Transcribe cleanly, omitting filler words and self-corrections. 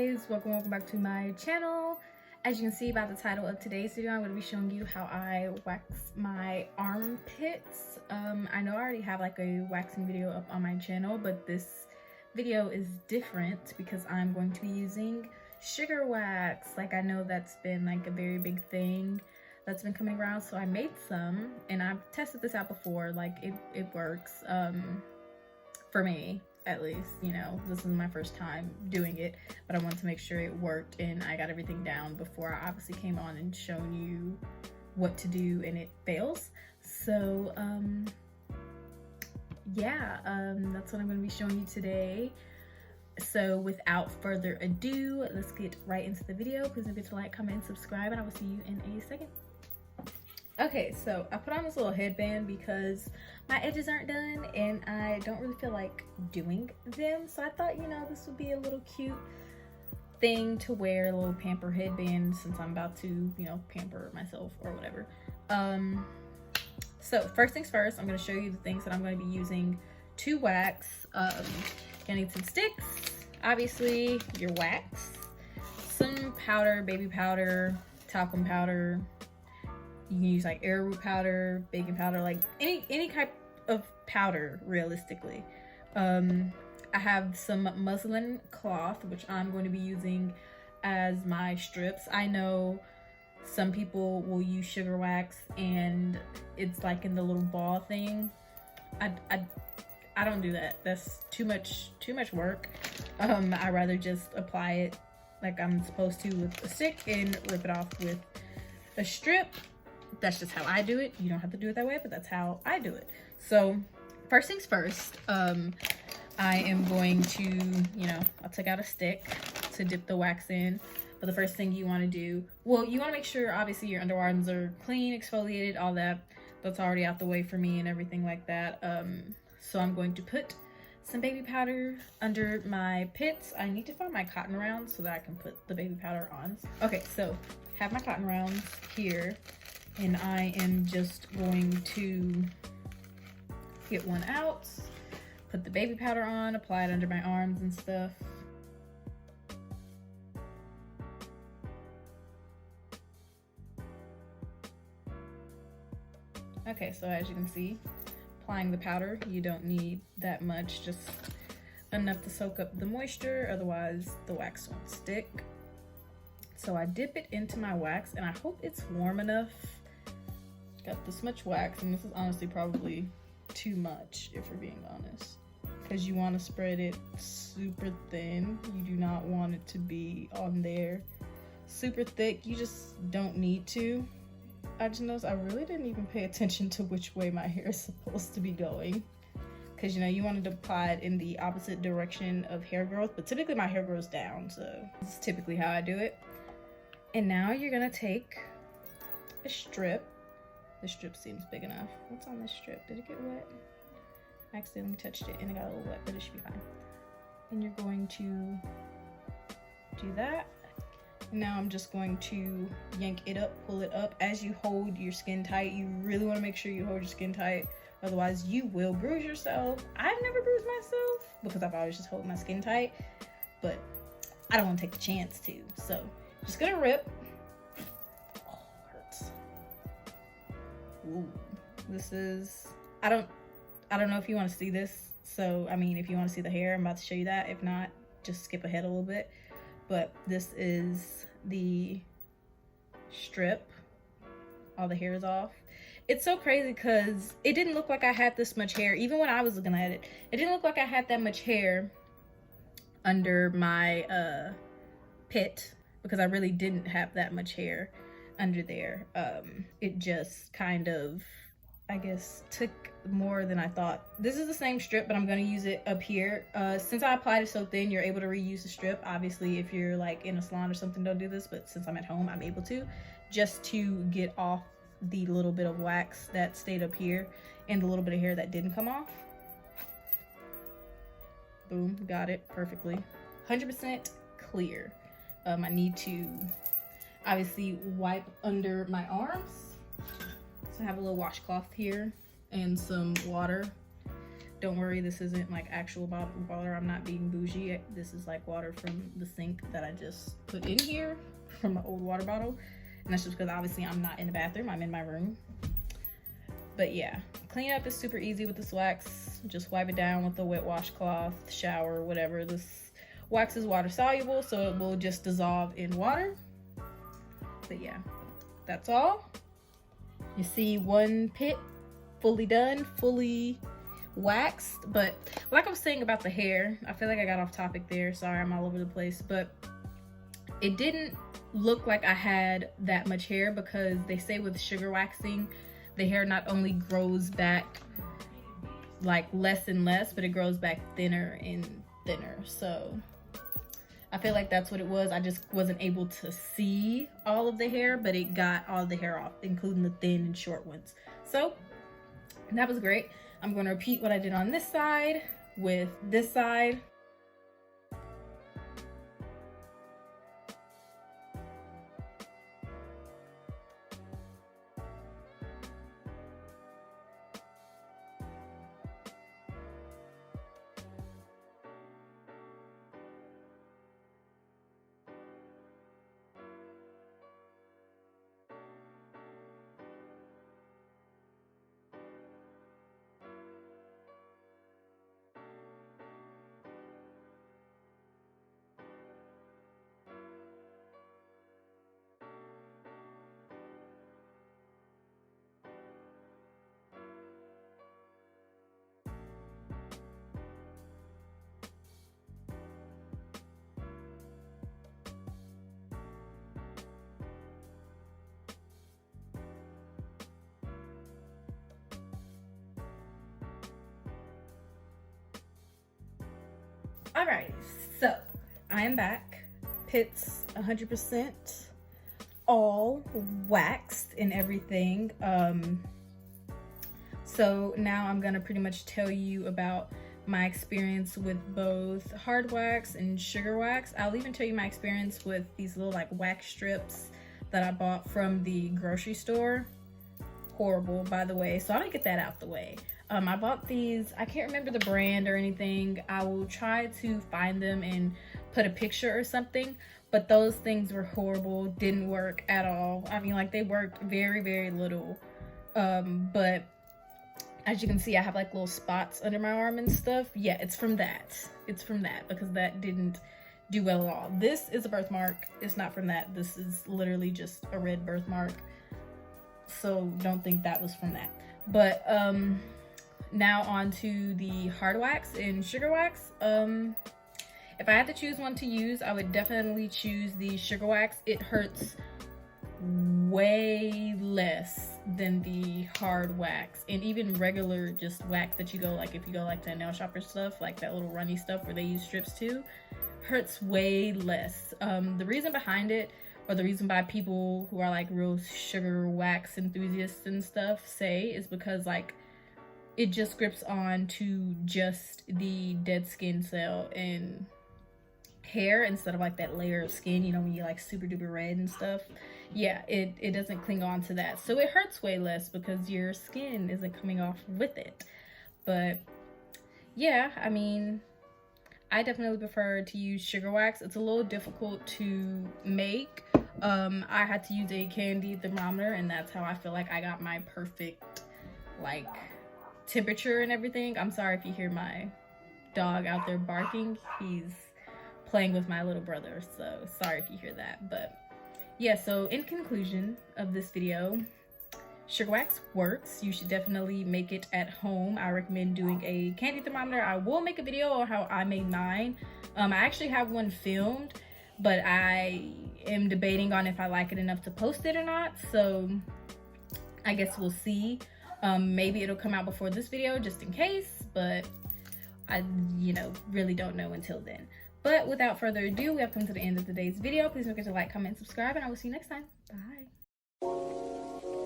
guys, welcome back to my channel. As you can see by the title of today's video, I'm going to be showing you how I wax my armpits. I know I already have like a waxing video up on my channel, but this video is different because I'm going to be using SUGARWAX. Like, I know that's been like a very big thing that's been coming around, so I made some and I've tested this out before. Like, it works for me. At least, you know, this is my first time doing it, but I wanted to make sure it worked and I got everything down before I obviously came on and shown you what to do and it fails. So that's what I'm going to be showing you today. So without further ado, let's get right into the video. Please don't forget to like, comment, and subscribe, and I will see you in a second. Okay, so I put on this little headband because my edges aren't done and I don't really feel like doing them. So I thought, you know, this would be a little cute thing to wear, a little pamper headband, since I'm about to, you know, pamper myself or whatever. So first things first, I'm going to show you the things that I'm going to be using to wax. You're gonna need some sticks, obviously your wax, some powder, baby powder, talcum powder. You can use like arrowroot powder, baking powder, like any type of powder realistically. I have some muslin cloth, which I'm going to be using as my strips. I know some people will use SUGARWAX and it's like in the little ball thing. I don't do that. That's too much work. I rather just apply it like I'm supposed to with a stick and rip it off with a strip. That's just how I do it. You don't have to do it that way, but that's how I do it. So first things first, I am going to, you know, I'll take out a stick to dip the wax in. But the first thing you want to do, well, you want to make sure obviously your underarms are clean, exfoliated, all that. That's already out the way for me and everything like that. So I'm going to put some baby powder under my pits. I need to find my cotton rounds so that I can put the baby powder on. Okay, so have my cotton rounds here. And I am just going to get one out, put the baby powder on, apply it under my arms and stuff. Okay, so as you can see, applying the powder, you don't need that much, just enough to soak up the moisture, otherwise the wax won't stick. So I dip it into my wax and I hope it's warm enough. Got this much wax, and this is honestly probably too much if we're being honest, because you want to spread it super thin. You do not want it to be on there super thick. You just don't need to. I just noticed I really didn't even pay attention to which way my hair is supposed to be going, because you know you wanted to apply it in the opposite direction of hair growth, but typically my hair grows down, so this is typically how I do it. And now you're gonna take a strip. The strip seems big enough. What's on this strip? Did it get wet? I accidentally touched it and it got a little wet, but it should be fine. And you're going to do that. And now I'm just going to yank it up, pull it up. As you hold your skin tight, you really want to make sure you hold your skin tight. Otherwise, you will bruise yourself. I've never bruised myself because I've always just held my skin tight, but I don't want to take the chance to. So just gonna rip. Ooh, this is, I don't know if you want to see this. So I mean, if you want to see the hair, I'm about to show you that. If not, just skip ahead a little bit. But this is the strip. All the hair is off. It's so crazy because it didn't look like I had this much hair. Even when I was looking at it, it didn't look like I had that much hair under my pit, because I really didn't have that much hair under there. It just kind of, I guess, took more than I thought. This is the same strip, but I'm going to use it up here. Since I applied it so thin, you're able to reuse the strip. Obviously, if you're like in a salon or something, don't do this, but since I'm at home, I'm able to, just to get off the little bit of wax that stayed up here and the little bit of hair that didn't come off. Boom, got it perfectly. 100% clear. I need to obviously wipe under my arms. So I have a little washcloth here and some water. Don't worry, this isn't like actual bottled water. I'm not being bougie. This is like water from the sink that I just put in here from my old water bottle. And that's just because obviously I'm not in the bathroom, I'm in my room. But yeah, cleanup is super easy with this wax. Just wipe it down with a wet washcloth, shower, whatever. This wax is water soluble, so it will just dissolve in water. But yeah, that's all. You see one pit fully done, fully waxed. But like I was saying about the hair, I feel like I got off topic there. Sorry, I'm all over the place. But it didn't look like I had that much hair, because they say with sugar waxing, the hair not only grows back like less and less, but it grows back thinner and thinner. So I feel like that's what it was. I just wasn't able to see all of the hair, but it got all the hair off, including the thin and short ones. So that was great. I'm going to repeat what I did on this side with this side. Alright, so I am back. Pits 100% all waxed and everything. So now I'm gonna pretty much tell you about my experience with both hard wax and sugar wax. I'll even tell you my experience with these little like wax strips that I bought from the grocery store. Horrible, by the way, so I'm gonna get that out the way. I bought these, I can't remember the brand or anything. I will try to find them and put a picture or something, but those things were horrible, didn't work at all. I mean, like, they worked very, very little. But as you can see, I have like little spots under my arm and stuff. Yeah, it's from that. It's from that, because that didn't do well at all. This is a birthmark. It's not from that. This is literally just a red birthmark. So don't think that was from that. But now on to the hard wax and sugar wax. If I had to choose one to use, I would definitely choose the sugar wax. It hurts way less than the hard wax, and even regular just wax that you go, like if you go like to a nail shop or stuff, like that little runny stuff where they use strips too, hurts way less. The reason behind it, or the reason why people who are like real sugar wax enthusiasts and stuff say, is because like it just grips on to just the dead skin cell and hair instead of like that layer of skin, you know, when you like super duper red and stuff. Yeah, it doesn't cling on to that, so it hurts way less because your skin isn't coming off with it. But yeah, I mean, I definitely prefer to use sugar wax. It's a little difficult to make. I had to use a candy thermometer, and that's how I feel like I got my perfect like temperature and everything. I'm sorry if you hear my dog out there barking. He's playing with my little brother, so sorry if you hear that. But yeah, so in conclusion of this video, sugar wax works. You should definitely make it at home. I recommend doing a candy thermometer. I will make a video on how I made mine. I actually have one filmed, but I am debating on if I like it enough to post it or not, so I guess we'll see. Maybe it'll come out before this video just in case, but I, you know, really don't know until then. But without further ado, we have come to the end of today's video. Please don't forget to like, comment, subscribe, and I will see you next time. Bye.